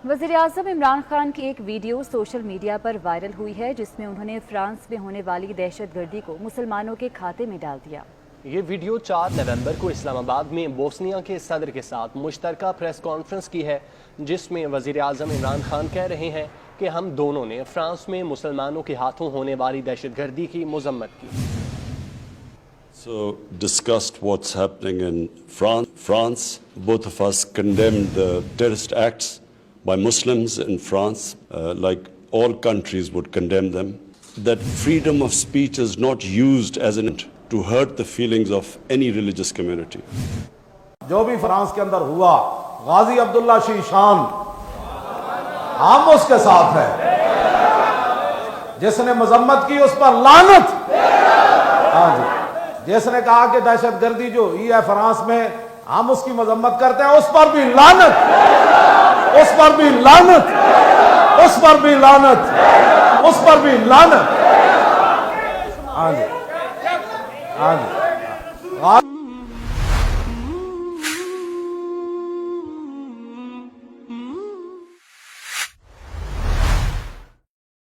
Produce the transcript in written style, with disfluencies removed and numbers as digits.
وزیر اعظم عمران خان کی ایک ویڈیو سوشل میڈیا پر وائرل ہوئی ہے جس میں انہوں نے فرانس میں ہونے والی دہشت گردی کو مسلمانوں کے کھاتے میں ڈال دیا۔ یہ ویڈیو 4 نومبر کو اسلام آباد میں بوسنیا کے صدر کے ساتھ مشترکہ پریس کانفرنس کی ہے، جس میں وزیر اعظم عمران خان کہہ رہے ہیں کہ ہم دونوں نے فرانس میں مسلمانوں کے ہاتھوں ہونے والی دہشت گردی کی مذمت کی۔ So discussed what's happening in France. Both of us condemned the terrorist acts by Muslims in France, like all countries would condemn them. That freedom of speech is not used as an to hurt the feelings of any religious community. جو بھی France کے اندر ہوا، غازی عبداللہ شیشان ہم اس کے ساتھ ہیں، جس نے مذمت کی اس پر لعنت۔ ہاں جی، جس نے کہا کہ دہشت گردی جو ہوئی ہے فرانس میں ہم اس کی مذمت کرتے ہیں، اس پر بھی لعنت، اس پر بھی لعنت، اس پر بھی لعنت، اس پر بھی لعنت۔ ہاں جی، ہاں جی۔